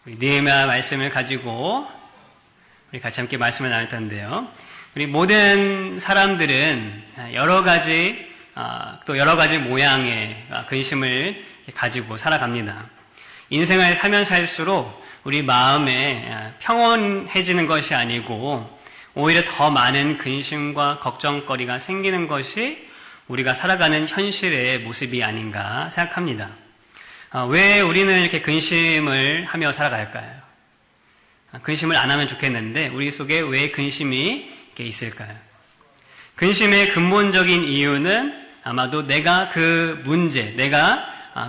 우리 느헤미야 말씀을 가지고 우리 같이 함께 말씀을 나눌 텐데요. 우리 모든 사람들은 여러 가지 모양의 근심을 가지고 살아갑니다. 인생을 살면 살수록 우리 마음에 평온해지는 것이 아니고 오히려 더 많은 근심과 걱정거리가 생기는 것이 우리가 살아가는 현실의 모습이 아닌가 생각합니다. 왜 우리는 이렇게 근심을 하며 살아갈까요? 근심을 안 하면 좋겠는데 우리 속에 왜 근심이 이렇게 있을까요? 근심의 근본적인 이유는 아마도 내가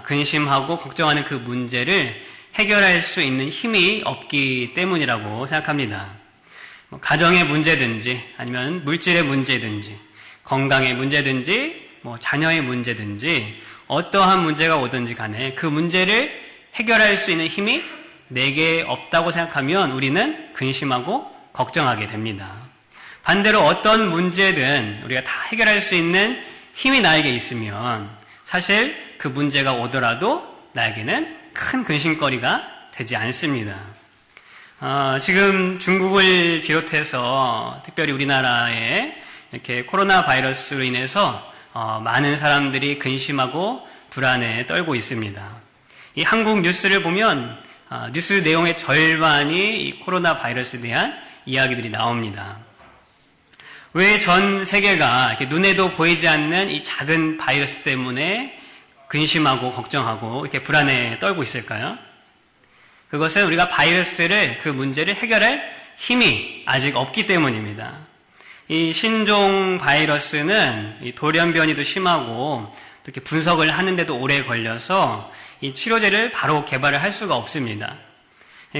근심하고 걱정하는 그 문제를 해결할 수 있는 힘이 없기 때문이라고 생각합니다. 가정의 문제든지 아니면 물질의 문제든지 건강의 문제든지 자녀의 문제든지 어떠한 문제가 오든지 간에 그 문제를 해결할 수 있는 힘이 내게 없다고 생각하면 우리는 근심하고 걱정하게 됩니다. 반대로 어떤 문제든 우리가 다 해결할 수 있는 힘이 나에게 있으면 사실 그 문제가 오더라도 나에게는 큰 근심거리가 되지 않습니다. 지금 중국을 비롯해서 특별히 우리나라에 이렇게 코로나 바이러스로 인해서 많은 사람들이 근심하고 불안에 떨고 있습니다. 이 한국 뉴스를 보면 뉴스 내용의 절반이 이 코로나 바이러스에 대한 이야기들이 나옵니다. 왜 전 세계가 이렇게 눈에도 보이지 않는 이 작은 바이러스 때문에 근심하고 걱정하고 이렇게 불안에 떨고 있을까요? 그것은 우리가 그 문제를 해결할 힘이 아직 없기 때문입니다. 이 신종 바이러스는 이 돌연변이도 심하고 이렇게 분석을 하는데도 오래 걸려서 이 치료제를 바로 개발을 할 수가 없습니다.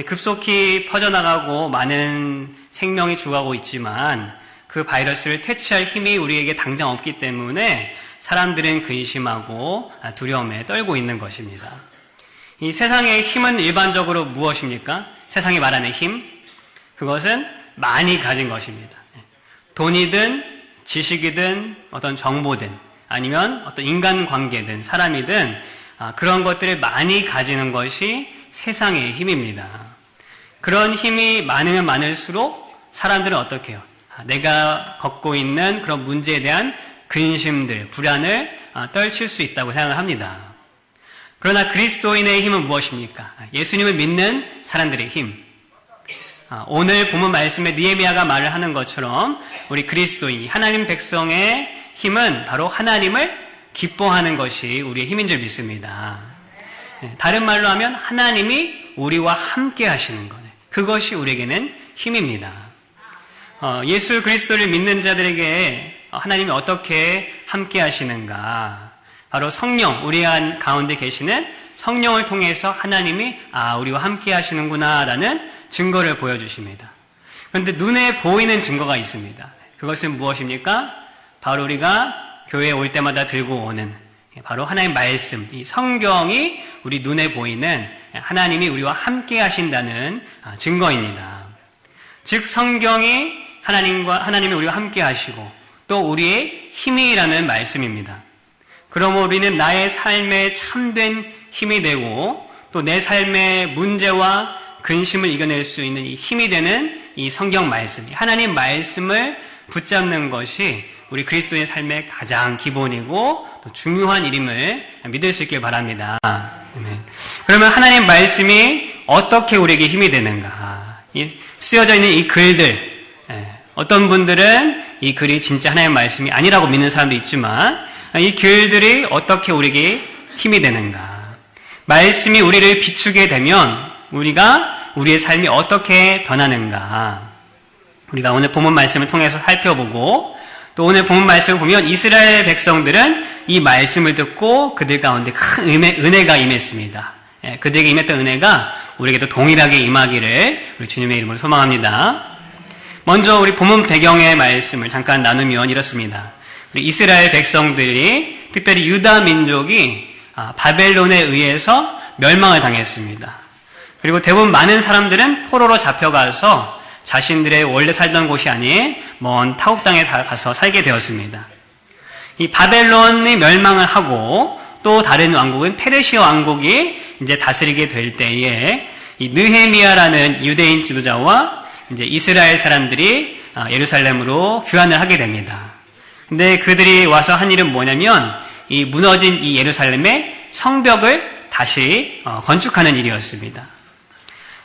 급속히 퍼져나가고 많은 생명이 죽어가고 있지만 그 바이러스를 퇴치할 힘이 우리에게 당장 없기 때문에 사람들은 근심하고 두려움에 떨고 있는 것입니다. 이 세상의 힘은 일반적으로 무엇입니까? 세상이 말하는 힘? 그것은 많이 가진 것입니다. 돈이든 지식이든 어떤 정보든 아니면 어떤 인간관계든 사람이든 그런 것들을 많이 가지는 것이 세상의 힘입니다. 그런 힘이 많으면 많을수록 사람들은 어떻게 해요? 내가 겪고 있는 그런 문제에 대한 근심들, 불안을 떨칠 수 있다고 생각을 합니다. 그러나 그리스도인의 힘은 무엇입니까? 예수님을 믿는 사람들의 힘. 오늘 본문 말씀에 느헤미야가 말을 하는 것처럼 우리 그리스도인, 하나님 백성의 힘은 바로 하나님을 기뻐하는 것이 우리의 힘인 줄 믿습니다. 다른 말로 하면 하나님이 우리와 함께 하시는 것. 그것이 우리에게는 힘입니다. 예수 그리스도를 믿는 자들에게 하나님이 어떻게 함께 하시는가? 바로 성령, 우리 가운데 계시는 성령을 통해서 하나님이 우리와 함께 하시는구나라는 증거를 보여주십니다. 그런데 눈에 보이는 증거가 있습니다. 그것은 무엇입니까? 바로 우리가 교회에 올 때마다 들고 오는 바로 하나님의 말씀, 이 성경이 우리 눈에 보이는 하나님이 우리와 함께 하신다는 증거입니다. 즉 성경이 하나님이 우리와 함께 하시고 또 우리의 힘이라는 말씀입니다. 그러므로 우리는 나의 삶에 참된 힘이 되고 또 내 삶의 문제와 근심을 이겨낼 수 있는 이 힘이 되는 이 성경 말씀, 하나님 말씀을 붙잡는 것이 우리 그리스도의 삶의 가장 기본이고 또 중요한 일임을 믿을 수 있길 바랍니다. 그러면 하나님 말씀이 어떻게 우리에게 힘이 되는가? 쓰여져 있는 이 글들, 어떤 분들은 이 글이 진짜 하나님의 말씀이 아니라고 믿는 사람도 있지만 이 글들이 어떻게 우리에게 힘이 되는가? 말씀이 우리를 비추게 되면 우리의 삶이 어떻게 변하는가? 우리가 오늘 본문 말씀을 통해서 살펴보고 또 오늘 본문 말씀을 보면 이스라엘 백성들은 이 말씀을 듣고 그들 가운데 큰 은혜가 임했습니다. 그들에게 임했던 은혜가 우리에게도 동일하게 임하기를 우리 주님의 이름으로 소망합니다. 먼저 우리 본문 배경의 말씀을 잠깐 나누면 이렇습니다. 우리 이스라엘 백성들이 특별히 유다 민족이 바벨론에 의해서 멸망을 당했습니다. 그리고 대부분 많은 사람들은 포로로 잡혀가서 자신들의 원래 살던 곳이 아닌 먼 타국 땅에 가서 살게 되었습니다. 이 바벨론이 멸망을 하고 또 다른 왕국은 페르시아 왕국이 이제 다스리게 될 때에 이 느헤미야라는 유대인 지도자와 이제 이스라엘 사람들이 예루살렘으로 귀환을 하게 됩니다. 근데 그들이 와서 한 일은 뭐냐면 이 무너진 이 예루살렘의 성벽을 다시 건축하는 일이었습니다.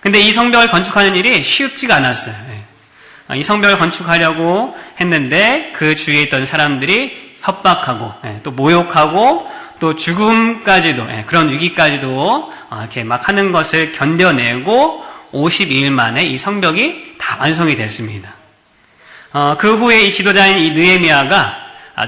근데 이 성벽을 건축하는 일이 쉽지가 않았어요. 이 성벽을 건축하려고 했는데 그 주위에 있던 사람들이 협박하고 또 모욕하고 또 죽음까지도 그런 위기까지도 이렇게 막 하는 것을 견뎌내고 52일 만에 이 성벽이 다 완성이 됐습니다. 그 후에 이 지도자인 이 느헤미야가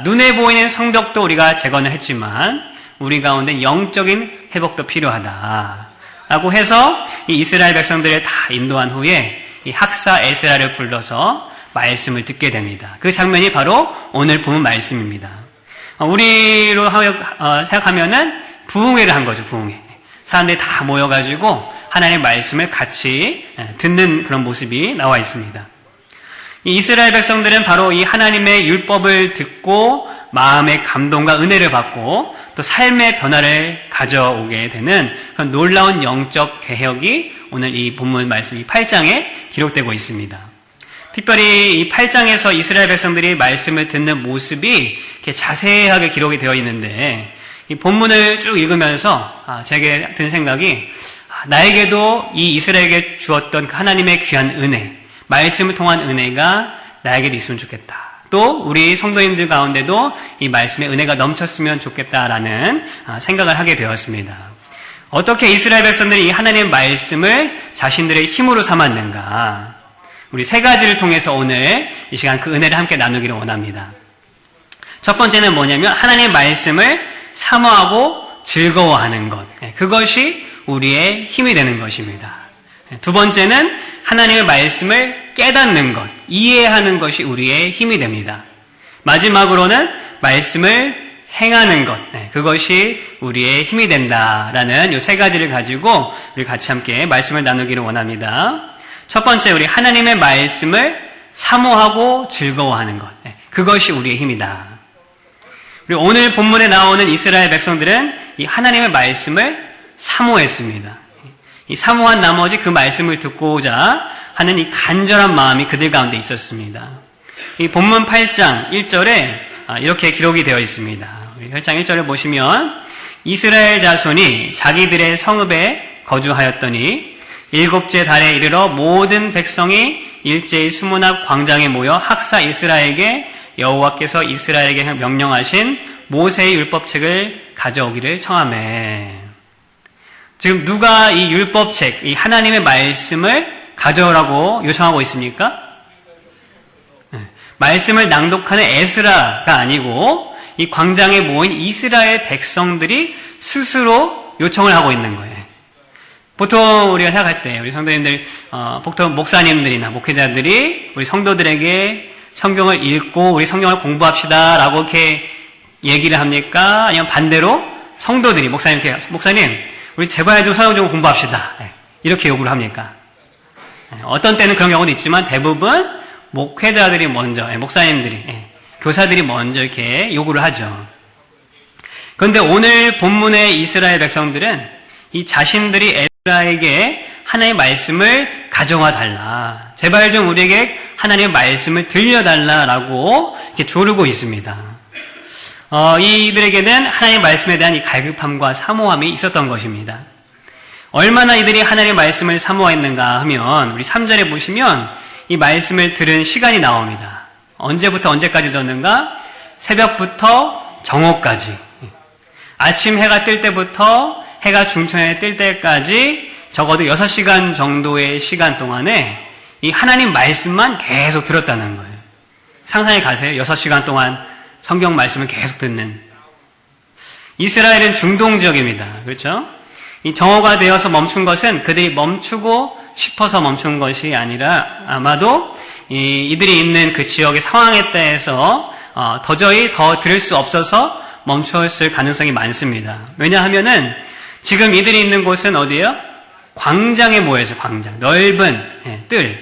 눈에 보이는 성벽도 우리가 재건을 했지만 우리 가운데 영적인 회복도 필요하다라고 해서 이 이스라엘 백성들을 다 인도한 후에 이 학사 에스라를 불러서 말씀을 듣게 됩니다. 그 장면이 바로 오늘 본문 말씀입니다. 우리로 생각하면은 부흥회를 한 거죠, 부흥회. 사람들이 다 모여가지고 하나님의 말씀을 같이 듣는 그런 모습이 나와 있습니다. 이 이스라엘 백성들은 바로 이 하나님의 율법을 듣고 마음의 감동과 은혜를 받고 또 삶의 변화를 가져오게 되는 그런 놀라운 영적 개혁이 오늘 이 본문 말씀 이 8장에 기록되고 있습니다. 특별히 이 8장에서 이스라엘 백성들이 말씀을 듣는 모습이 이렇게 자세하게 기록이 되어 있는데 이 본문을 쭉 읽으면서 제게 든 생각이 나에게도 이 이스라엘에게 주었던 그 하나님의 귀한 은혜, 말씀을 통한 은혜가 나에게도 있으면 좋겠다. 또 우리 성도님들 가운데도 이 말씀의 은혜가 넘쳤으면 좋겠다라는 생각을 하게 되었습니다. 어떻게 이스라엘 백성들이 이 하나님의 말씀을 자신들의 힘으로 삼았는가? 우리 세 가지를 통해서 오늘 이 시간 그 은혜를 함께 나누기를 원합니다. 첫 번째는 뭐냐면 하나님의 말씀을 사모하고 즐거워하는 것. 그것이 우리의 힘이 되는 것입니다. 두 번째는 하나님의 말씀을 깨닫는 것, 이해하는 것이 우리의 힘이 됩니다. 마지막으로는 말씀을 행하는 것, 그것이 우리의 힘이 된다라는 이 세 가지를 가지고 우리 같이 함께 말씀을 나누기를 원합니다. 첫 번째, 우리 하나님의 말씀을 사모하고 즐거워하는 것, 그것이 우리의 힘이다. 우리 오늘 본문에 나오는 이스라엘 백성들은 이 하나님의 말씀을 사모했습니다. 이 사모한 나머지 그 말씀을 듣고자 하는 이 간절한 마음이 그들 가운데 있었습니다. 이 본문 8장 1절에 이렇게 기록이 되어 있습니다. 8장 1절을 보시면 이스라엘 자손이 자기들의 성읍에 거주하였더니 일곱째 달에 이르러 모든 백성이 일제히 수문 앞 광장에 모여 학사 이스라엘에게 여호와께서 이스라엘에게 명령하신 모세의 율법책을 가져오기를 청하매. 지금 누가 이 율법책, 이 하나님의 말씀을 가져오라고 요청하고 있습니까? 말씀을 낭독하는 에스라가 아니고 이 광장에 모인 이스라엘 백성들이 스스로 요청을 하고 있는 거예요. 보통 우리가 생각할 때 우리 성도님들, 보통 목사님들이나 목회자들이 우리 성도들에게 성경을 읽고 우리 성경을 공부합시다 라고 이렇게 얘기를 합니까? 아니면 반대로 성도들이 목사님 우리 제발 좀 성경 좀 공부합시다 이렇게 요구를 합니까? 어떤 때는 그런 경우도 있지만 대부분 목회자들이 먼저, 목사님들이, 교사들이 먼저 이렇게 요구를 하죠. 그런데 오늘 본문의 이스라엘 백성들은 이 자신들이 에스라에게 하나님의 말씀을 가져와 달라. 제발 좀 우리에게 하나님의 말씀을 들려달라라고 이렇게 조르고 있습니다. 이들에게는 하나님의 말씀에 대한 이 갈급함과 사모함이 있었던 것입니다. 얼마나 이들이 하나님의 말씀을 사모했는가 하면 우리 3절에 보시면 이 말씀을 들은 시간이 나옵니다. 언제부터 언제까지 들었는가? 새벽부터 정오까지. 아침 해가 뜰 때부터 해가 중천에 뜰 때까지 적어도 6시간 정도의 시간 동안에 이 하나님 말씀만 계속 들었다는 거예요. 상상해 가세요. 6시간 동안 성경 말씀을 계속 듣는. 이스라엘은 중동 지역입니다. 그렇죠? 이 정오가 되어서 멈춘 것은 그들이 멈추고 싶어서 멈춘 것이 아니라 아마도 이들이 있는 그 지역의 상황에 대해서 도저히 더 들을 수 없어서 멈췄을 가능성이 많습니다. 왜냐하면은 지금 이들이 있는 곳은 어디예요? 광장에 모여서 광장, 넓은 뜰.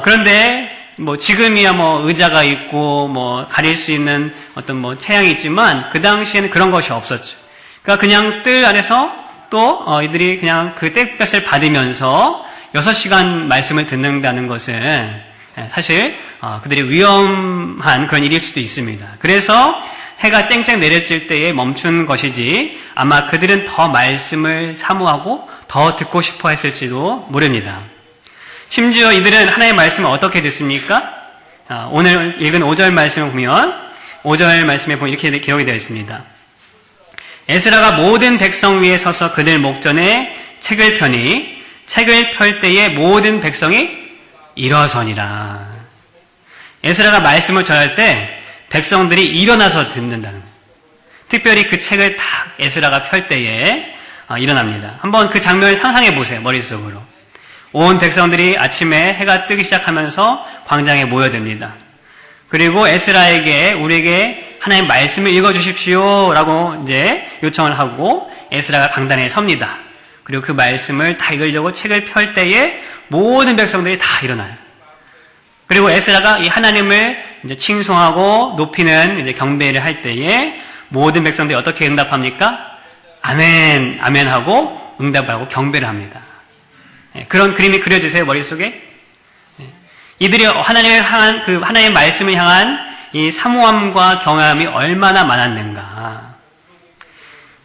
그런데 뭐 지금이야 뭐 의자가 있고 뭐 가릴 수 있는 어떤 뭐 체양이 있지만 그 당시에는 그런 것이 없었죠. 그러니까 그냥 뜰 안에서 또 이들이 그냥 그 땡볕을 받으면서 6시간 말씀을 듣는다는 것은 사실 그들이 위험한 그런 일일 수도 있습니다. 그래서 해가 쨍쨍 내려질 때에 멈춘 것이지 아마 그들은 더 말씀을 사모하고 더 듣고 싶어 했을지도 모릅니다. 심지어 이들은 하나님의 말씀을 어떻게 듣습니까? 오늘 읽은 5절 말씀을 보면 5절 말씀에 보면 이렇게 기록이 되어 있습니다. 에스라가 모든 백성 위에 서서 그들 목전에 책을 펴니 책을 펼 때에 모든 백성이 일어서니라. 에스라가 말씀을 전할 때 백성들이 일어나서 듣는다는 거예요. 특별히 그 책을 딱 에스라가 펼 때에 일어납니다. 한번 그 장면을 상상해 보세요. 머릿속으로. 온 백성들이 아침에 해가 뜨기 시작하면서 광장에 모여듭니다. 그리고 에스라에게 우리에게 하나님 말씀을 읽어주십시오 라고 이제 요청을 하고 에스라가 강단에 섭니다. 그리고 그 말씀을 다 읽으려고 책을 펼 때에 모든 백성들이 다 일어나요. 그리고 에스라가 이 하나님을 이제 칭송하고 높이는 이제 경배를 할 때에 모든 백성들이 어떻게 응답합니까? 아멘, 아멘 하고 응답을 하고 경배를 합니다. 그런 그림이 그려지세요, 머릿속에? 이들이 하나님을 향한 그 하나님의 말씀을 향한 이 사모함과 경외함이 얼마나 많았는가.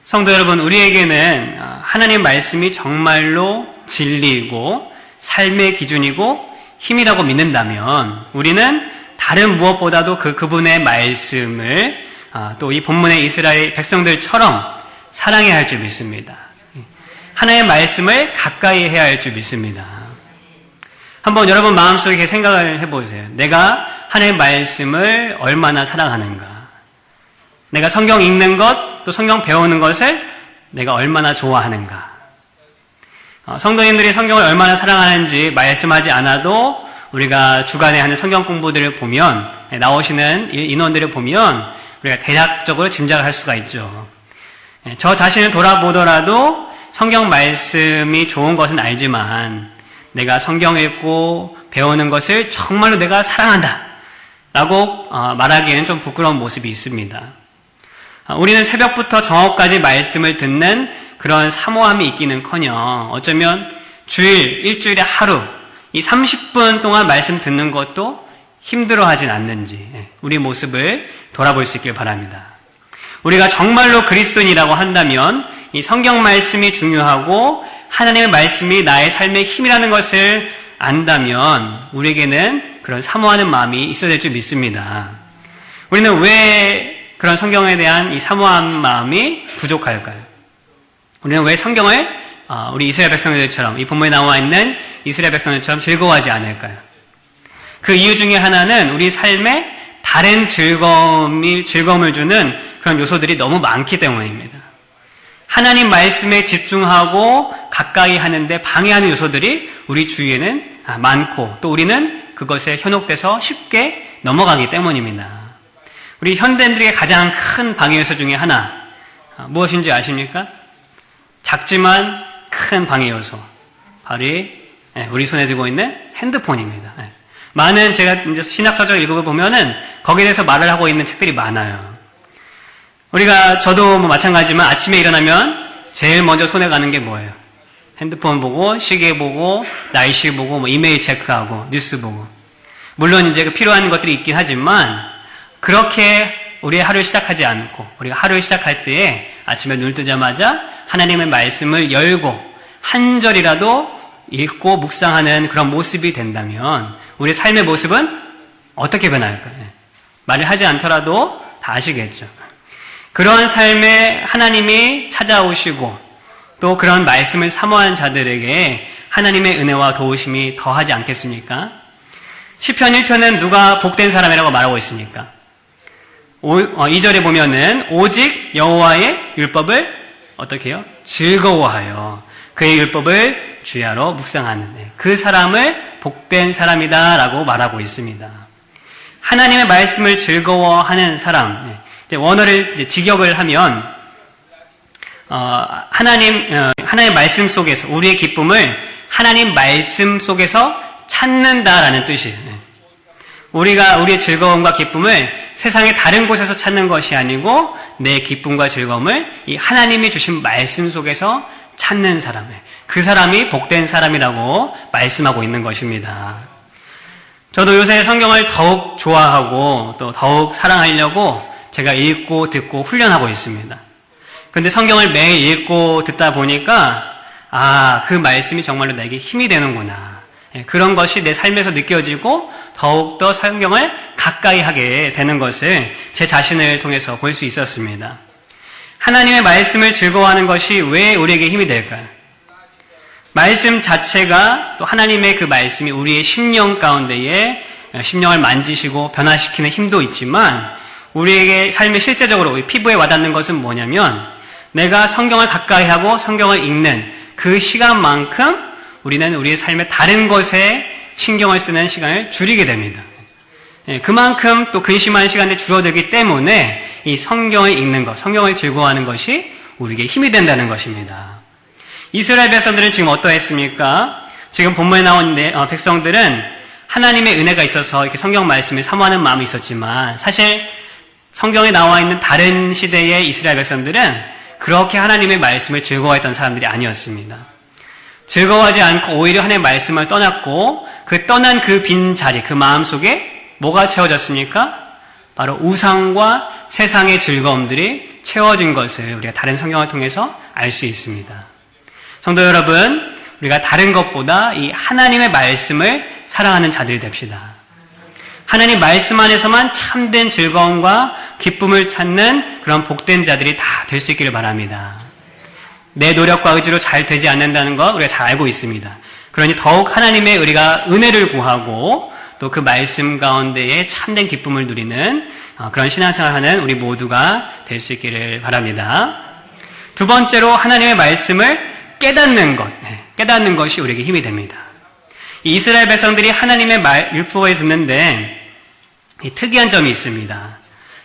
성도 여러분, 우리에게는 하나님의 말씀이 정말로 진리이고 삶의 기준이고 힘이라고 믿는다면 우리는 다른 무엇보다도 그분의 말씀을 또 이 본문의 이스라엘 백성들처럼 사랑해야 할 줄 믿습니다. 하나님의 말씀을 가까이 해야 할 줄 믿습니다. 한번 여러분 마음속에 생각을 해보세요. 내가 하나님의 말씀을 얼마나 사랑하는가. 내가 성경 읽는 것, 또 성경 배우는 것을 내가 얼마나 좋아하는가. 성도님들이 성경을 얼마나 사랑하는지 말씀하지 않아도 우리가 주간에 하는 성경 공부들을 보면, 나오시는 인원들을 보면 우리가 대략적으로 짐작을 할 수가 있죠. 저 자신을 돌아보더라도 성경 말씀이 좋은 것은 알지만 내가 성경 읽고 배우는 것을 정말로 내가 사랑한다 라고 말하기에는 좀 부끄러운 모습이 있습니다. 우리는 새벽부터 정오까지 말씀을 듣는 그런 사모함이 있기는커녕 어쩌면 일주일에 하루 이 30분 동안 말씀 듣는 것도 힘들어하진 않는지 우리 모습을 돌아볼 수 있길 바랍니다. 우리가 정말로 그리스도인이라고 한다면 이 성경 말씀이 중요하고 하나님의 말씀이 나의 삶의 힘이라는 것을 안다면 우리에게는 그런 사모하는 마음이 있어야 될 줄 믿습니다. 우리는 왜 그런 성경에 대한 이 사모한 마음이 부족할까요? 우리는 왜 성경을 우리 이스라엘 백성들처럼 이 본문에 나와 있는 이스라엘 백성들처럼 즐거워하지 않을까요? 그 이유 중에 하나는 우리 삶에 다른 즐거움을 주는 그런 요소들이 너무 많기 때문입니다. 하나님 말씀에 집중하고 가까이 하는데 방해하는 요소들이 우리 주위에는 많고 또 우리는 그것에 현혹돼서 쉽게 넘어가기 때문입니다. 우리 현대인들에게 가장 큰 방해 요소 중에 하나 무엇인지 아십니까? 작지만 큰 방해 요소. 바로 우리 손에 들고 있는 핸드폰입니다. 많은 제가 이제 신학서적 읽어보면은 거기에 대해서 말을 하고 있는 책들이 많아요. 저도 마찬가지지만 아침에 일어나면 제일 먼저 손에 가는 게 뭐예요? 핸드폰 보고, 시계 보고, 날씨 보고, 이메일 체크하고, 뉴스 보고. 물론 이제 필요한 것들이 있긴 하지만, 그렇게 우리의 하루를 시작하지 않고, 우리가 하루를 시작할 때에 아침에 눈 뜨자마자 하나님의 말씀을 열고, 한 절이라도 읽고 묵상하는 그런 모습이 된다면, 우리의 삶의 모습은 어떻게 변할까요? 말을 하지 않더라도 다 아시겠죠. 그러한 삶에 하나님이 찾아오시고 또 그런 말씀을 사모하는 자들에게 하나님의 은혜와 도우심이 더하지 않겠습니까? 시편 1편은 누가 복된 사람이라고 말하고 있습니까? 2절에 보면은 오직 여호와의 율법을 어떻게 해요? 즐거워하여 그의 율법을 주야로 묵상하는 그 사람을 복된 사람이다 라고 말하고 있습니다. 하나님의 말씀을 즐거워하는 사람, 원어를 직역을 하면 하나님의 말씀 속에서 우리의 기쁨을 하나님 말씀 속에서 찾는다라는 뜻이에요. 우리의 즐거움과 기쁨을 세상의 다른 곳에서 찾는 것이 아니고 내 기쁨과 즐거움을 이 하나님이 주신 말씀 속에서 찾는 사람, 그 사람이 복된 사람이라고 말씀하고 있는 것입니다. 저도 요새 성경을 더욱 좋아하고 또 더욱 사랑하려고 제가 읽고 듣고 훈련하고 있습니다. 근데 성경을 매일 읽고 듣다 보니까 그 말씀이 정말로 내게 힘이 되는구나. 그런 것이 내 삶에서 느껴지고 더욱더 성경을 가까이 하게 되는 것을 제 자신을 통해서 볼 수 있었습니다. 하나님의 말씀을 즐거워하는 것이 왜 우리에게 힘이 될까요? 말씀 자체가 또 하나님의 그 말씀이 우리의 심령 가운데에 심령을 만지시고 변화시키는 힘도 있지만 우리에게 삶의 실제적으로 우리 피부에 와닿는 것은 뭐냐면 내가 성경을 가까이 하고 성경을 읽는 그 시간만큼 우리는 우리의 삶의 다른 것에 신경을 쓰는 시간을 줄이게 됩니다. 그만큼 또 근심하는 시간이 줄어들기 때문에 이 성경을 읽는 것, 성경을 즐거워하는 것이 우리에게 힘이 된다는 것입니다. 이스라엘 백성들은 지금 어떠했습니까? 지금 본문에 나온 백성들은 하나님의 은혜가 있어서 이렇게 성경 말씀을 사모하는 마음이 있었지만 사실 성경에 나와 있는 다른 시대의 이스라엘 백성들은 그렇게 하나님의 말씀을 즐거워했던 사람들이 아니었습니다. 즐거워하지 않고 오히려 하나님의 말씀을 떠났고 그 떠난 그 빈 자리, 그 마음속에 뭐가 채워졌습니까? 바로 우상과 세상의 즐거움들이 채워진 것을 우리가 다른 성경을 통해서 알 수 있습니다. 성도 여러분, 우리가 다른 것보다 이 하나님의 말씀을 사랑하는 자들이 됩시다. 하나님 말씀 안에서만 참된 즐거움과 기쁨을 찾는 그런 복된 자들이 다 될 수 있기를 바랍니다. 내 노력과 의지로 잘 되지 않는다는 것 우리가 잘 알고 있습니다. 그러니 더욱 하나님의 우리가 은혜를 구하고 또 그 말씀 가운데에 참된 기쁨을 누리는 그런 신앙생활하는 우리 모두가 될 수 있기를 바랍니다. 두 번째로 하나님의 말씀을 깨닫는 것, 깨닫는 것이 우리에게 힘이 됩니다. 이스라엘 백성들이 하나님의 율법을 듣는데 특이한 점이 있습니다.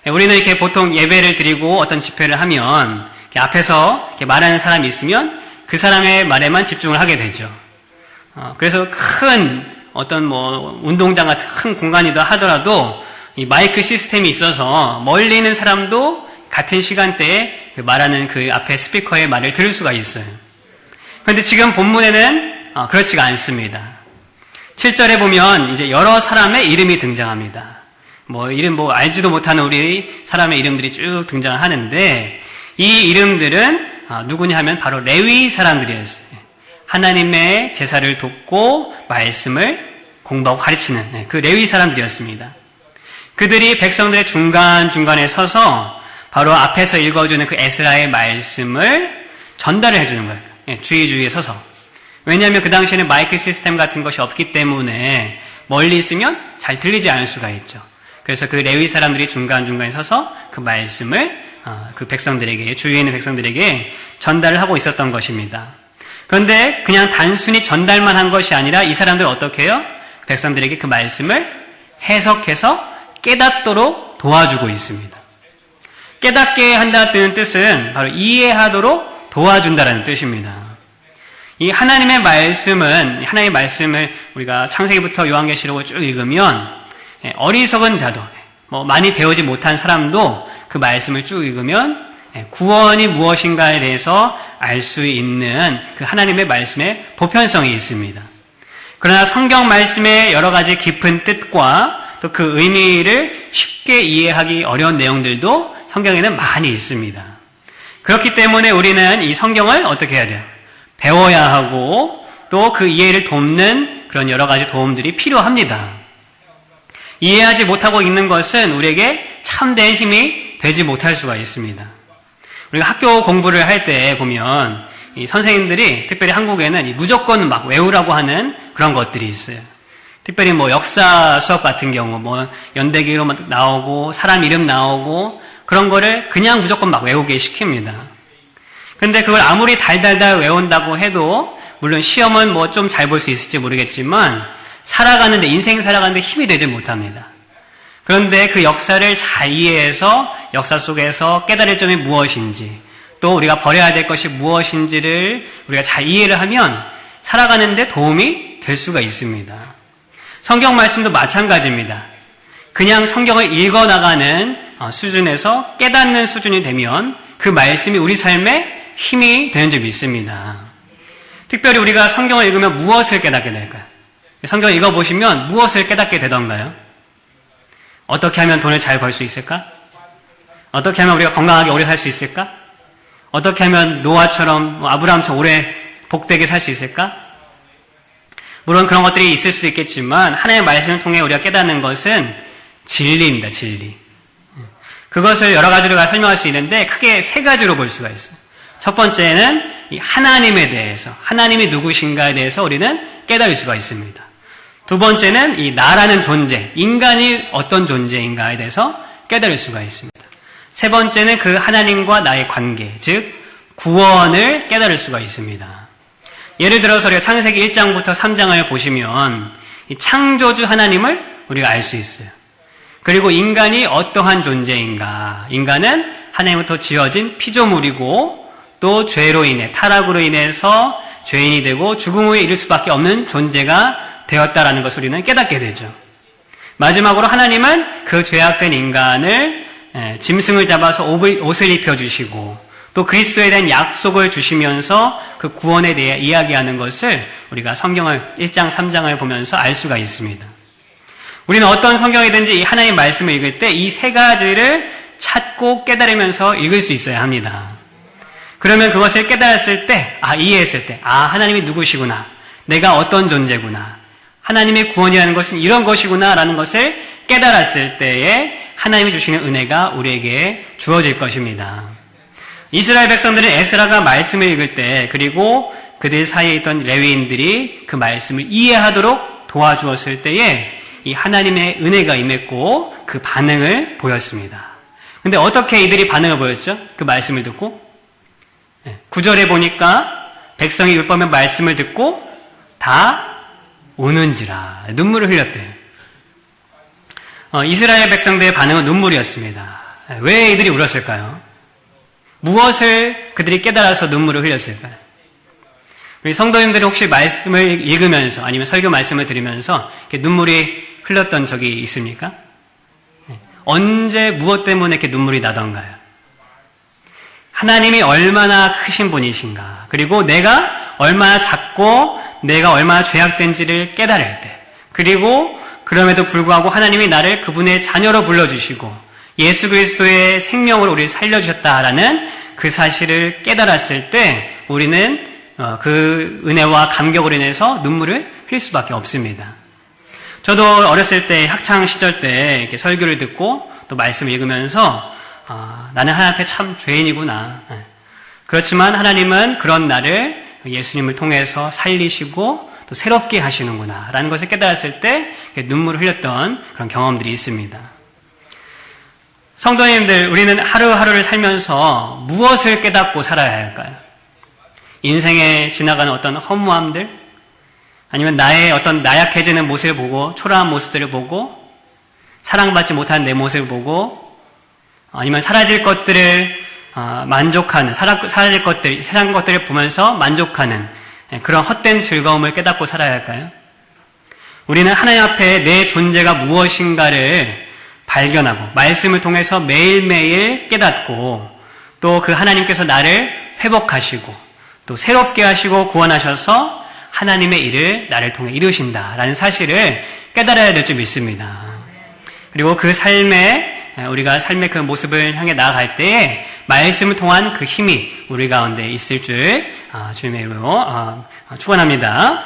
우리는 이렇게 보통 예배를 드리고 어떤 집회를 하면 앞에서 이렇게 말하는 사람이 있으면 그 사람의 말에만 집중을 하게 되죠. 그래서 큰 어떤 운동장 같은 큰 공간이다 하더라도 이 마이크 시스템이 있어서 멀리 있는 사람도 같은 시간대에 말하는 그 앞에 스피커의 말을 들을 수가 있어요. 그런데 지금 본문에는 그렇지가 않습니다. 7절에 보면 이제 여러 사람의 이름이 등장합니다. 이름 알지도 못하는 우리 사람의 이름들이 쭉 등장을 하는데 이 이름들은 누구냐 하면 바로 레위 사람들이었어요. 하나님의 제사를 돕고 말씀을 공부하고 가르치는 그 레위 사람들이었습니다. 그들이 백성들의 중간중간에 서서 바로 앞에서 읽어주는 그 에스라의 말씀을 전달을 해주는 거예요. 주위에 서서. 왜냐하면 그 당시에는 마이크 시스템 같은 것이 없기 때문에 멀리 있으면 잘 들리지 않을 수가 있죠. 그래서 그 레위 사람들이 중간중간에 서서 그 말씀을 그 백성들에게, 주위에 있는 백성들에게 전달을 하고 있었던 것입니다. 그런데 그냥 단순히 전달만 한 것이 아니라 이 사람들은 어떻게 해요? 백성들에게 그 말씀을 해석해서 깨닫도록 도와주고 있습니다. 깨닫게 한다는 뜻은 바로 이해하도록 도와준다는 뜻입니다. 이 하나님의 말씀을 우리가 창세기부터 요한계시록을 쭉 읽으면 어리석은 자도, 많이 배우지 못한 사람도 그 말씀을 쭉 읽으면 구원이 무엇인가에 대해서 알 수 있는 그 하나님의 말씀의 보편성이 있습니다. 그러나 성경 말씀의 여러 가지 깊은 뜻과 또 그 의미를 쉽게 이해하기 어려운 내용들도 성경에는 많이 있습니다. 그렇기 때문에 우리는 이 성경을 어떻게 해야 돼요? 배워야 하고 또 그 이해를 돕는 그런 여러 가지 도움들이 필요합니다. 이해하지 못하고 읽는 것은 우리에게 참된 힘이 되지 못할 수가 있습니다. 우리가 학교 공부를 할 때 보면 이 선생님들이 특별히 한국에는 무조건 막 외우라고 하는 그런 것들이 있어요. 특별히 역사 수업 같은 경우 연대기로 나오고 사람 이름 나오고 그런 거를 그냥 무조건 막 외우게 시킵니다. 근데 그걸 아무리 달달달 외운다고 해도 물론 시험은 좀 잘 볼 수 있을지 모르겠지만 살아가는데 인생 살아가는데 힘이 되지 못합니다. 그런데 그 역사를 잘 이해해서 역사 속에서 깨달을 점이 무엇인지 또 우리가 버려야 될 것이 무엇인지를 우리가 잘 이해를 하면 살아가는데 도움이 될 수가 있습니다. 성경 말씀도 마찬가지입니다. 그냥 성경을 읽어나가는 수준에서 깨닫는 수준이 되면 그 말씀이 우리 삶에 힘이 되는 점이 있습니다. 특별히 우리가 성경을 읽으면 무엇을 깨닫게 될까요? 성경을 읽어보시면 무엇을 깨닫게 되던가요? 어떻게 하면 돈을 잘 벌 수 있을까? 어떻게 하면 우리가 건강하게 오래 살 수 있을까? 어떻게 하면 노아처럼 아브라함처럼 오래 복되게 살 수 있을까? 물론 그런 것들이 있을 수도 있겠지만 하나님의 말씀을 통해 우리가 깨닫는 것은 진리입니다. 진리. 그것을 여러 가지로 설명할 수 있는데 크게 세 가지로 볼 수가 있어요. 첫 번째는 이 하나님에 대해서, 하나님이 누구신가에 대해서 우리는 깨달을 수가 있습니다. 두 번째는 이 나라는 존재, 인간이 어떤 존재인가에 대해서 깨달을 수가 있습니다. 세 번째는 그 하나님과 나의 관계, 즉 구원을 깨달을 수가 있습니다. 예를 들어서 우리가 창세기 1장부터 3장을 보시면 이 창조주 하나님을 우리가 알 수 있어요. 그리고 인간이 어떠한 존재인가, 인간은 하나님부터 지어진 피조물이고 또 죄로 인해, 타락으로 인해서 죄인이 되고 죽음에 이를 수밖에 없는 존재가 되었다라는 것을 우리는 깨닫게 되죠. 마지막으로 하나님은 그 죄악된 인간을 짐승을 잡아서 옷을 입혀주시고 또 그리스도에 대한 약속을 주시면서 그 구원에 대해 이야기하는 것을 우리가 성경을 1장, 3장을 보면서 알 수가 있습니다. 우리는 어떤 성경이든지 이 하나님 말씀을 읽을 때 이 세 가지를 찾고 깨달으면서 읽을 수 있어야 합니다. 그러면 그것을 깨달았을 때, 이해했을 때, 하나님이 누구시구나. 내가 어떤 존재구나. 하나님의 구원이라는 것은 이런 것이구나 라는 것을 깨달았을 때에 하나님이 주시는 은혜가 우리에게 주어질 것입니다. 이스라엘 백성들은 에스라가 말씀을 읽을 때 그리고 그들 사이에 있던 레위인들이 그 말씀을 이해하도록 도와주었을 때에 이 하나님의 은혜가 임했고 그 반응을 보였습니다. 근데 어떻게 이들이 반응을 보였죠? 그 말씀을 듣고 9절에 보니까 백성이 율법의 말씀을 듣고 다 우는지라 눈물을 흘렸대요. 이스라엘 백성들의 반응은 눈물이었습니다. 왜 이들이 울었을까요? 무엇을 그들이 깨달아서 눈물을 흘렸을까요? 우리 성도님들이 혹시 말씀을 읽으면서 아니면 설교 말씀을 들으면서 이렇게 눈물이 흘렀던 적이 있습니까? 언제 무엇 때문에 이렇게 눈물이 나던가요? 하나님이 얼마나 크신 분이신가, 그리고 내가 얼마나 작고 내가 얼마나 죄악된지를 깨달을 때, 그리고 그럼에도 불구하고 하나님이 나를 그분의 자녀로 불러주시고 예수 그리스도의 생명으로 우리를 살려주셨다라는 그 사실을 깨달았을 때 우리는 그 은혜와 감격으로 인해서 눈물을 흘릴 수밖에 없습니다. 저도 어렸을 때 학창 시절 때 이렇게 설교를 듣고 또 말씀을 읽으면서 나는 하나님 앞에 참 죄인이구나. 그렇지만 하나님은 그런 나를 예수님을 통해서 살리시고 또 새롭게 하시는구나 라는 것을 깨달았을 때 눈물을 흘렸던 그런 경험들이 있습니다. 성도님들, 우리는 하루하루를 살면서 무엇을 깨닫고 살아야 할까요? 인생에 지나가는 어떤 허무함들, 아니면 나의 어떤 나약해지는 모습을 보고, 초라한 모습들을 보고, 사랑받지 못한 내 모습을 보고, 아니면 사라질 것들을 만족하는, 사라질 것들, 세상 것들을 보면서 만족하는 그런 헛된 즐거움을 깨닫고 살아야 할까요? 우리는 하나님 앞에 내 존재가 무엇인가를 발견하고 말씀을 통해서 매일매일 깨닫고 또 그 하나님께서 나를 회복하시고 또 새롭게 하시고 구원하셔서 하나님의 일을 나를 통해 이루신다라는 사실을 깨달아야 될 줄 믿습니다. 그리고 그 우리가 삶의 그 모습을 향해 나아갈 때에 말씀을 통한 그 힘이 우리 가운데 있을 줄 주님의 이름으로 축원합니다.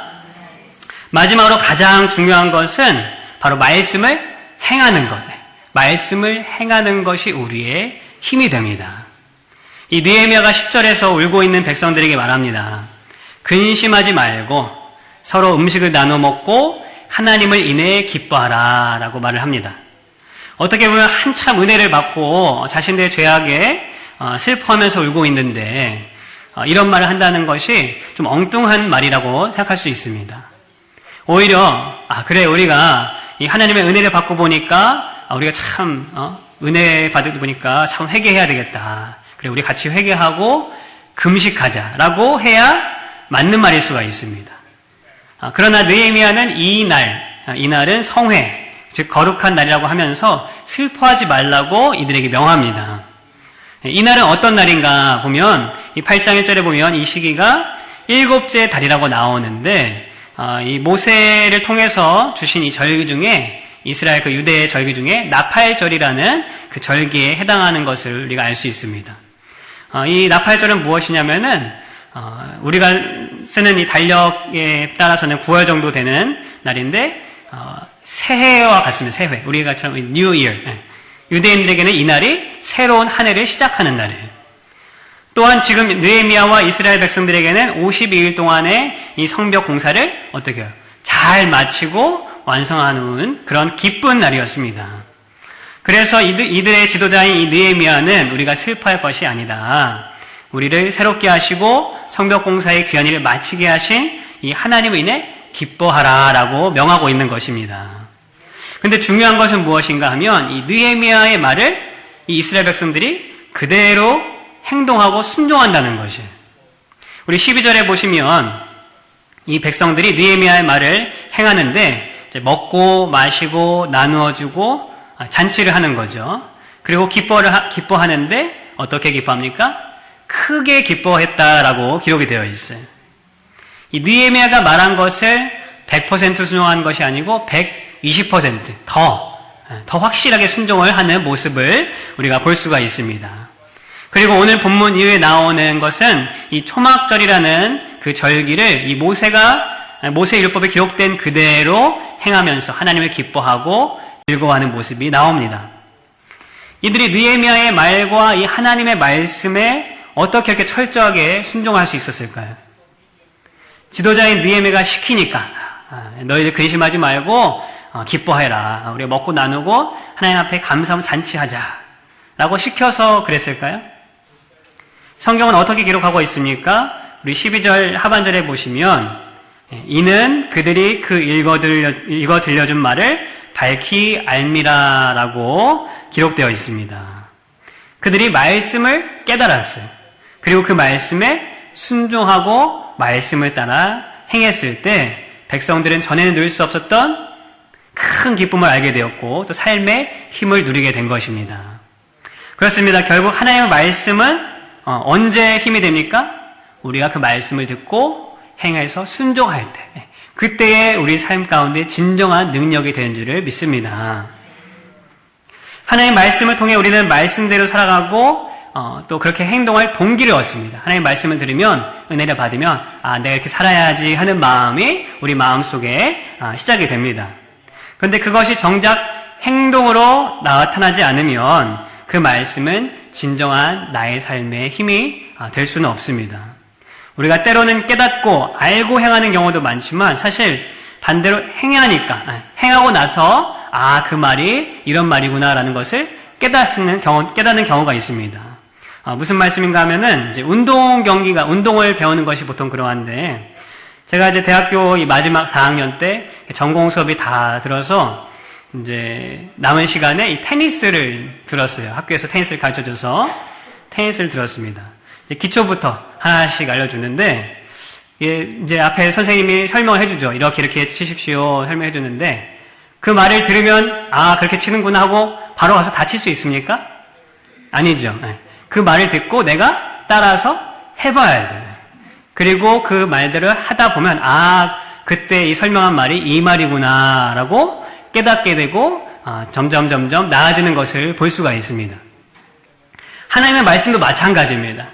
마지막으로 가장 중요한 것은 바로 말씀을 행하는 것. 말씀을 행하는 것이 우리의 힘이 됩니다. 이 느헤미야가 10절에서 울고 있는 백성들에게 말합니다. 근심하지 말고 서로 음식을 나눠 먹고 하나님을 인해 기뻐하라 라고 말을 합니다. 어떻게 보면 한참 은혜를 받고 자신들의 죄악에 슬퍼하면서 울고 있는데 이런 말을 한다는 것이 좀 엉뚱한 말이라고 생각할 수 있습니다. 오히려 그래, 우리가 이 하나님의 은혜를 받고 보니까 우리가 참 은혜 받고 보니까 참 회개해야 되겠다. 그래, 우리 같이 회개하고 금식하자라고 해야 맞는 말일 수가 있습니다. 그러나 느헤미야는 이날은 성회, 즉 거룩한 날이라고 하면서 슬퍼하지 말라고 이들에게 명합니다. 이날은 어떤 날인가 보면 이 8장 1절에 보면 이 시기가 7째 달이라고 나오는데 이 모세를 통해서 주신 이 절기 중에 이스라엘 그 유대의 절기 중에 나팔절이라는 그 절기에 해당하는 것을 우리가 알 수 있습니다. 이 나팔절은 무엇이냐면은 우리가 쓰는 이 달력에 따라서는 9월 정도 되는 날인데 새해와 같습니다. 새해. 우리가처럼 New Year. 유대인들에게는 이 날이 새로운 한 해를 시작하는 날이에요. 또한 지금 느헤미야와 이스라엘 백성들에게는 52일 동안의 이 성벽 공사를 어떻게 해요? 잘 마치고 완성하는 그런 기쁜 날이었습니다. 그래서 이들의 지도자인 이 느헤미야는 우리가 슬퍼할 것이 아니다. 우리를 새롭게 하시고 성벽 공사의 귀한 일을 마치게 하신 이 하나님을 인해 기뻐하라라고 명하고 있는 것입니다. 근데 중요한 것은 무엇인가 하면 이 느헤미야의 말을 이 이스라엘 백성들이 그대로 행동하고 순종한다는 것이에요. 우리 12절에 보시면 이 백성들이 느헤미야의 말을 행하는데 이제 먹고 마시고 나누어주고 잔치를 하는 거죠. 그리고 기뻐하는데 어떻게 기뻐합니까? 크게 기뻐했다라고 기록이 되어 있어요. 이 느헤미야가 말한 것을 100% 순종한 것이 아니고 120% 더 확실하게 순종을 하는 모습을 우리가 볼 수가 있습니다. 그리고 오늘 본문 이후에 나오는 것은 이 초막절이라는 그 절기를 이 모세 율법에 기록된 그대로 행하면서 하나님을 기뻐하고 즐거워하는 모습이 나옵니다. 이들이 느헤미야의 말과 이 하나님의 말씀에 어떻게 이렇게 철저하게 순종할 수 있었을까요? 지도자인 느헤미야가 시키니까 너희들 근심하지 말고 기뻐해라. 우리가 먹고 나누고 하나님 앞에 감사하며 잔치하자 라고 시켜서 그랬을까요? 성경은 어떻게 기록하고 있습니까? 우리 12절 하반절에 보시면 이는 그들이 그 읽어 들려준 말을 밝히 알미라라고 기록되어 있습니다. 그들이 말씀을 깨달았어요. 그리고 그 말씀에 순종하고 말씀을 따라 행했을 때 백성들은 전에는 누릴 수 없었던 큰 기쁨을 알게 되었고 또 삶의 힘을 누리게 된 것입니다. 그렇습니다. 결국 하나님의 말씀은 언제 힘이 됩니까? 우리가 그 말씀을 듣고 행해서 순종할 때, 그때에 우리 삶 가운데 진정한 능력이 되는 줄을 믿습니다. 하나님의 말씀을 통해 우리는 말씀대로 살아가고 또 그렇게 행동할 동기를 얻습니다. 하나님의 말씀을 들으면 은혜를 받으면 내가 이렇게 살아야지 하는 마음이 우리 마음속에 시작이 됩니다. 그런데 그것이 정작 행동으로 나타나지 않으면 그 말씀은 진정한 나의 삶의 힘이 될 수는 없습니다. 우리가 때로는 깨닫고 알고 행하는 경우도 많지만 사실 반대로 행하고 나서 그 말이 이런 말이구나라는 것을 깨닫는 경우가 있습니다. 무슨 말씀인가 하면은 이제 운동을 배우는 것이 보통 그러한데 제가 이제 대학교 이 마지막 4학년 때 전공 수업이 다 들어서 이제 남은 시간에 이 테니스를 들었어요. 학교에서 테니스를 가르쳐줘서 테니스를 들었습니다. 이제 기초부터 하나씩 알려주는데 이제 앞에 선생님이 설명을 해주죠. 이렇게 치십시오. 설명해 주는데 그 말을 들으면 그렇게 치는구나 하고 바로 가서 다 칠 수 있습니까? 아니죠. 그 말을 듣고 내가 따라서 해봐야 돼요. 그리고 그 말들을 하다 보면 그때 이 설명한 말이 이 말이구나라고 깨닫게 되고 점점 나아지는 것을 볼 수가 있습니다. 하나님의 말씀도 마찬가지입니다.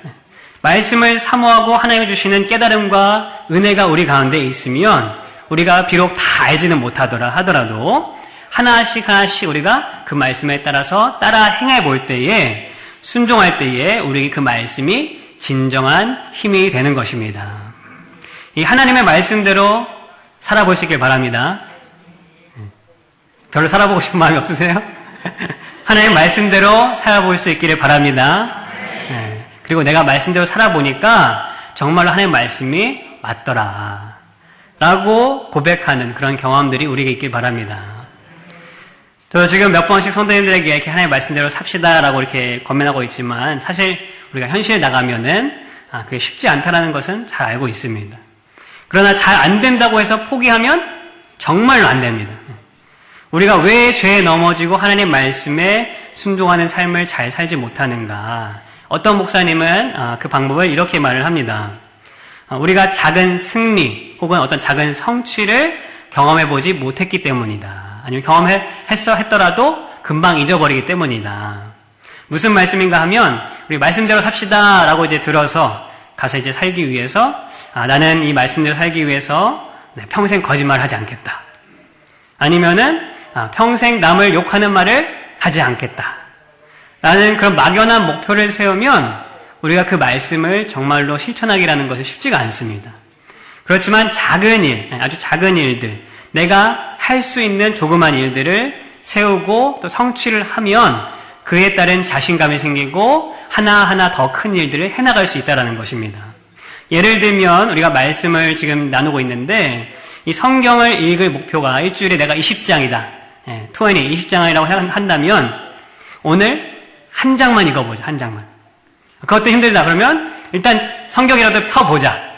말씀을 사모하고 하나님이 주시는 깨달음과 은혜가 우리 가운데 있으면 우리가 비록 다 알지는 하더라도 하나씩 우리가 그 말씀에 따라서 따라 행해 볼 때에 순종할 때에 우리 그 말씀이 진정한 힘이 되는 것입니다. 이 하나님의 말씀대로 살아볼 수 있길 바랍니다. 별로 살아보고 싶은 마음이 없으세요? 하나님의 말씀대로 살아볼 수 있기를 바랍니다. 그리고 내가 말씀대로 살아보니까 정말로 하나님의 말씀이 맞더라 라고 고백하는 그런 경험들이 우리에게 있길 바랍니다. 저 지금 몇 번씩 성도님들에게 이렇게 하나님의 말씀대로 삽시다라고 이렇게 권면하고 있지만 사실 우리가 현실에 나가면은 그게 쉽지 않다라는 것은 잘 알고 있습니다. 그러나 잘 안 된다고 해서 포기하면 정말로 안 됩니다. 우리가 왜 죄에 넘어지고 하나님의 말씀에 순종하는 삶을 잘 살지 못하는가? 어떤 목사님은 그 방법을 이렇게 말을 합니다. 우리가 작은 승리 혹은 어떤 작은 성취를 경험해보지 못했기 때문이다. 아니면 경험했더라도 금방 잊어버리기 때문이다. 무슨 말씀인가 하면 우리 말씀대로 삽시다 라고 이제 들어서 가서 이제 살기 위해서 나는 이 말씀대로 살기 위해서 평생 거짓말을 하지 않겠다. 아니면은 평생 남을 욕하는 말을 하지 않겠다. 라는 그런 막연한 목표를 세우면 우리가 그 말씀을 정말로 실천하기라는 것은 쉽지가 않습니다. 그렇지만 작은 일, 아주 작은 일들, 내가 할 수 있는 조그만 일들을 세우고 또 성취를 하면 그에 따른 자신감이 생기고 하나하나 더 큰 일들을 해나갈 수 있다는 것입니다. 예를 들면 우리가 말씀을 지금 나누고 있는데 이 성경을 읽을 목표가 일주일에 내가 20장이다. 20장이라고 한다면 오늘 한 장만 읽어보자. 한 장만. 그것도 힘들다. 그러면 일단 성경이라도 펴보자.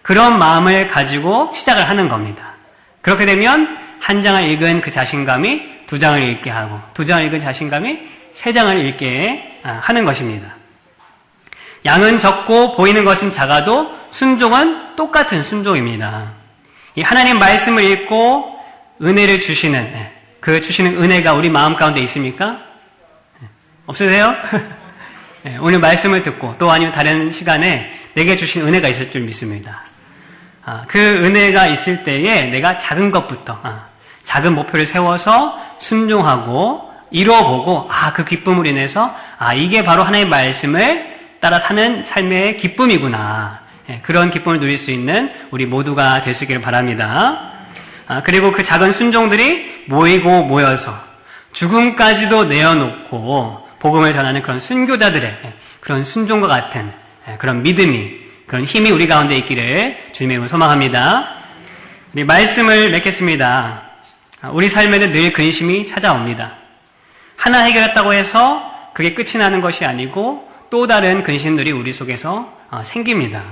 그런 마음을 가지고 시작을 하는 겁니다. 그렇게 되면 한 장을 읽은 그 자신감이 2장을 읽게 하고 2장을 읽은 자신감이 3장을 읽게 하는 것입니다. 양은 적고 보이는 것은 작아도 순종은 똑같은 순종입니다. 이 하나님 말씀을 읽고 은혜를 주시는 그 주시는 은혜가 우리 마음 가운데 있습니까? 없으세요? 오늘 말씀을 듣고 또 아니면 다른 시간에 내게 주신 은혜가 있을 줄 믿습니다. 그 은혜가 있을 때에 내가 작은 것부터 작은 목표를 세워서 순종하고 이루어보고 그 기쁨으로 인해서 이게 바로 하나님의 말씀을 따라 사는 삶의 기쁨이구나. 그런 기쁨을 누릴 수 있는 우리 모두가 될 수 있기를 바랍니다. 그리고 그 작은 순종들이 모이고 모여서 죽음까지도 내어놓고 복음을 전하는 그런 순교자들의 그런 순종과 같은 그런 믿음이, 그런 힘이 우리 가운데 있기를 주님의 이름으로 소망합니다. 우리 말씀을 맺겠습니다. 우리 삶에는 늘 근심이 찾아옵니다. 하나 해결했다고 해서 그게 끝이 나는 것이 아니고 또 다른 근심들이 우리 속에서 생깁니다.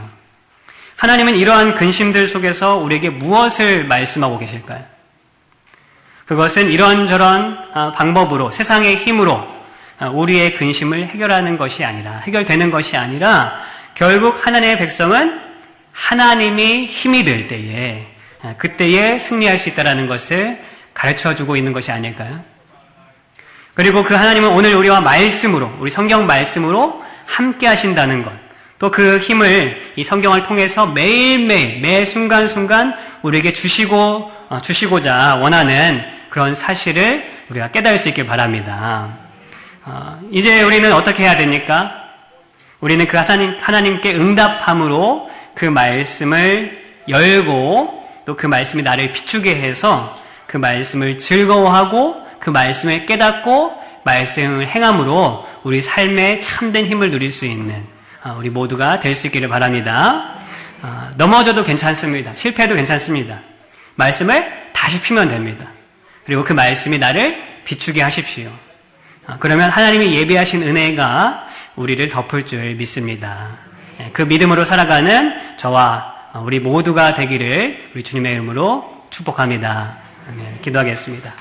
하나님은 이러한 근심들 속에서 우리에게 무엇을 말씀하고 계실까요? 그것은 이런저런 방법으로, 세상의 힘으로 우리의 근심을 해결하는 것이 아니라, 해결되는 것이 아니라 결국 하나님의 백성은 하나님이 힘이 될 때에, 그때에 승리할 수 있다는 것을 가르쳐주고 있는 것이 아닐까요? 그리고 그 하나님은 오늘 우리와 말씀으로, 우리 성경 말씀으로 함께 하신다는 것, 또 그 힘을 이 성경을 통해서 매일매일, 매 순간순간 우리에게 주시고자 원하는 그런 사실을 우리가 깨달을 수 있길 바랍니다. 이제 우리는 어떻게 해야 됩니까? 우리는 그 하나님께 응답함으로 그 말씀을 열고 또 그 말씀이 나를 비추게 해서 그 말씀을 즐거워하고 그 말씀을 깨닫고 말씀을 행함으로 우리 삶에 참된 힘을 누릴 수 있는 우리 모두가 될 수 있기를 바랍니다. 넘어져도 괜찮습니다. 실패해도 괜찮습니다. 말씀을 다시 피면 됩니다. 그리고 그 말씀이 나를 비추게 하십시오. 그러면 하나님이 예비하신 은혜가 우리를 덮을 줄 믿습니다. 그 믿음으로 살아가는 저와 우리 모두가 되기를 우리 주님의 이름으로 축복합니다. 기도하겠습니다.